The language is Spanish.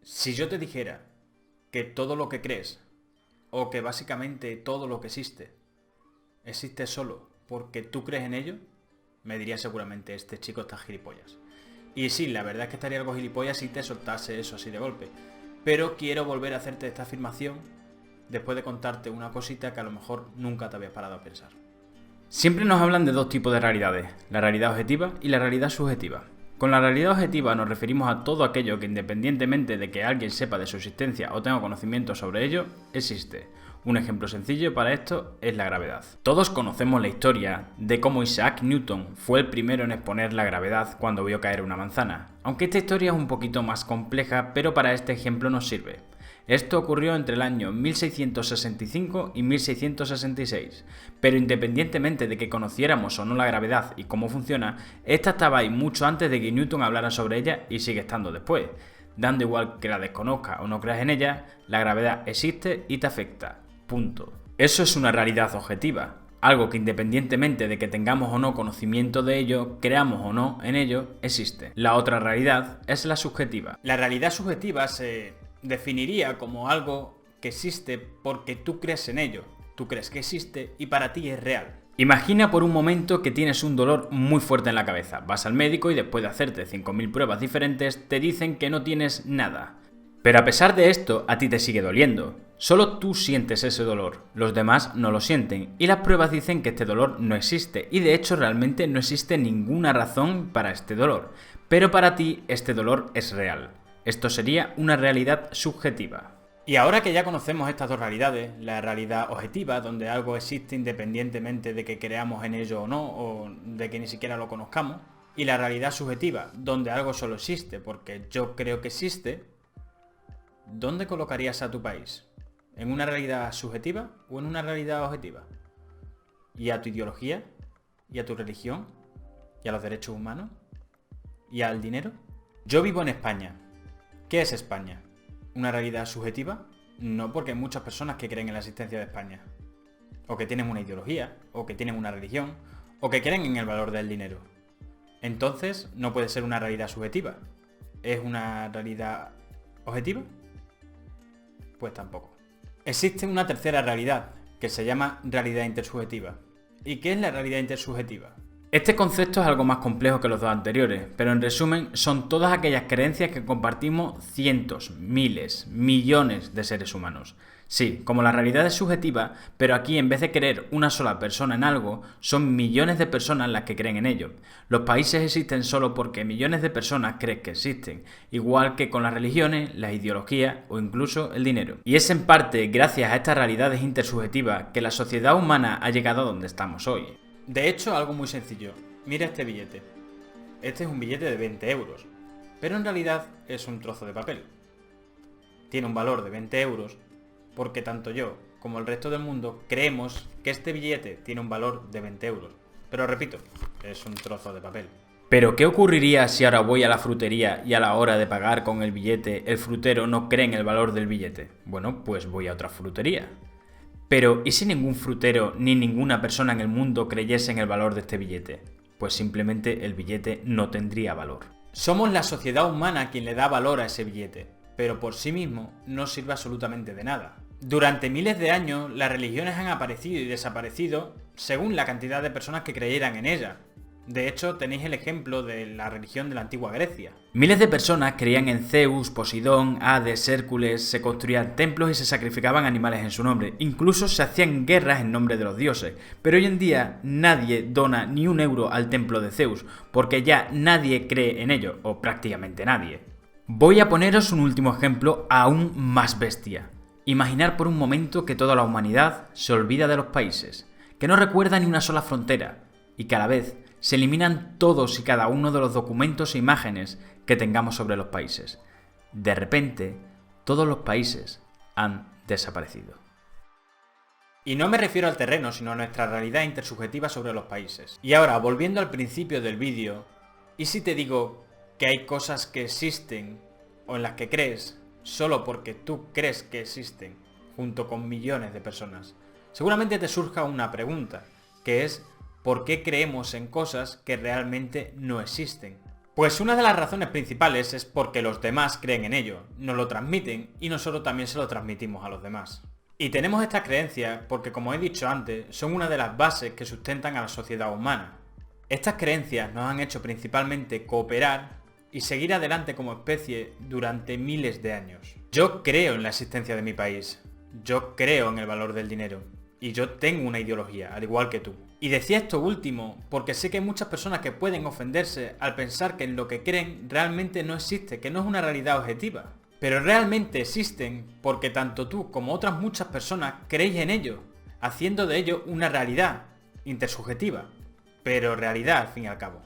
Si yo te dijera que todo lo que crees, o que básicamente todo lo que existe solo porque tú crees en ello, me diría seguramente, este chico está gilipollas. Y sí, la verdad es que estaría algo gilipollas si te soltase eso así de golpe. Pero quiero volver a hacerte esta afirmación después de contarte una cosita que a lo mejor nunca te habías parado a pensar. Siempre nos hablan de dos tipos de realidades, la realidad objetiva y la realidad subjetiva. Con la realidad objetiva nos referimos a todo aquello que, independientemente de que alguien sepa de su existencia o tenga conocimiento sobre ello, existe. Un ejemplo sencillo para esto es la gravedad. Todos conocemos la historia de cómo Isaac Newton fue el primero en exponer la gravedad cuando vio caer una manzana, aunque esta historia es un poquito más compleja, pero para este ejemplo nos sirve. Esto ocurrió entre el año 1665 y 1666, pero independientemente de que conociéramos o no la gravedad y cómo funciona, esta estaba ahí mucho antes de que Newton hablara sobre ella y sigue estando después. Dando igual que la desconozcas o no creas en ella, la gravedad existe y te afecta. Punto. Eso es una realidad objetiva, algo que independientemente de que tengamos o no conocimiento de ello, creamos o no en ello, existe. La otra realidad es la subjetiva. La realidad subjetiva se definiría como algo que existe porque tú crees en ello, tú crees que existe y para ti es real. Imagina por un momento que tienes un dolor muy fuerte en la cabeza, vas al médico y después de hacerte 5000 pruebas diferentes te dicen que no tienes nada. Pero a pesar de esto, a ti te sigue doliendo. Solo tú sientes ese dolor, los demás no lo sienten, y las pruebas dicen que este dolor no existe, y de hecho realmente no existe ninguna razón para este dolor. Pero para ti este dolor es real. Esto sería una realidad subjetiva. Y ahora que ya conocemos estas dos realidades, la realidad objetiva, donde algo existe independientemente de que creamos en ello o no, o de que ni siquiera lo conozcamos, y la realidad subjetiva, donde algo solo existe porque yo creo que existe, ¿dónde colocarías a tu país? ¿En una realidad subjetiva o en una realidad objetiva? ¿Y a tu ideología? ¿Y a tu religión? ¿Y a los derechos humanos? ¿Y al dinero? Yo vivo en España. ¿Qué es España? ¿Una realidad subjetiva? No, porque hay muchas personas que creen en la existencia de España. O que tienen una ideología, o que tienen una religión, o que creen en el valor del dinero. Entonces, no puede ser una realidad subjetiva. ¿Es una realidad objetiva? Pues tampoco. Existe una tercera realidad, que se llama realidad intersubjetiva. ¿Y qué es la realidad intersubjetiva? Este concepto es algo más complejo que los dos anteriores, pero en resumen son todas aquellas creencias que compartimos cientos, miles, millones de seres humanos. Sí, como la realidad es subjetiva, pero aquí en vez de creer una sola persona en algo, son millones de personas las que creen en ello. Los países existen solo porque millones de personas creen que existen, igual que con las religiones, las ideologías o incluso el dinero. Y es en parte gracias a estas realidades intersubjetivas que la sociedad humana ha llegado a donde estamos hoy. De hecho, algo muy sencillo. Mira este billete. Este es un billete de 20 euros, pero en realidad es un trozo de papel. Tiene un valor de 20 euros porque tanto yo como el resto del mundo creemos que este billete tiene un valor de 20 euros. Pero repito, es un trozo de papel. Pero ¿qué ocurriría si ahora voy a la frutería y a la hora de pagar con el billete el frutero no cree en el valor del billete? Bueno, pues voy a otra frutería. Pero, ¿y si ningún frutero ni ninguna persona en el mundo creyese en el valor de este billete? Pues simplemente el billete no tendría valor. Somos la sociedad humana quien le da valor a ese billete, pero por sí mismo no sirve absolutamente de nada. Durante miles de años, las religiones han aparecido y desaparecido según la cantidad de personas que creyeran en ellas. De hecho, tenéis el ejemplo de la religión de la antigua Grecia. Miles de personas creían en Zeus, Poseidón, Hades, Hércules, se construían templos y se sacrificaban animales en su nombre. Incluso se hacían guerras en nombre de los dioses. Pero hoy en día nadie dona ni un euro al templo de Zeus, porque ya nadie cree en ello, o prácticamente nadie. Voy a poneros un último ejemplo aún más bestia. Imaginar por un momento que toda la humanidad se olvida de los países, que no recuerda ni una sola frontera, y que a la vez se eliminan todos y cada uno de los documentos e imágenes que tengamos sobre los países. De repente, todos los países han desaparecido. Y no me refiero al terreno, sino a nuestra realidad intersubjetiva sobre los países. Y ahora, volviendo al principio del vídeo, ¿y si te digo que hay cosas que existen o en las que crees solo porque tú crees que existen, junto con millones de personas? Seguramente te surja una pregunta, que es ¿por qué creemos en cosas que realmente no existen? Pues una de las razones principales es porque los demás creen en ello, nos lo transmiten y nosotros también se lo transmitimos a los demás. Y tenemos estas creencias porque, como he dicho antes, son una de las bases que sustentan a la sociedad humana. Estas creencias nos han hecho principalmente cooperar y seguir adelante como especie durante miles de años. Yo creo en la existencia de mi país, yo creo en el valor del dinero y yo tengo una ideología, al igual que tú. Y decía esto último porque sé que hay muchas personas que pueden ofenderse al pensar que en lo que creen realmente no existe, que no es una realidad objetiva. Pero realmente existen porque tanto tú como otras muchas personas creéis en ello, haciendo de ello una realidad intersubjetiva, pero realidad al fin y al cabo.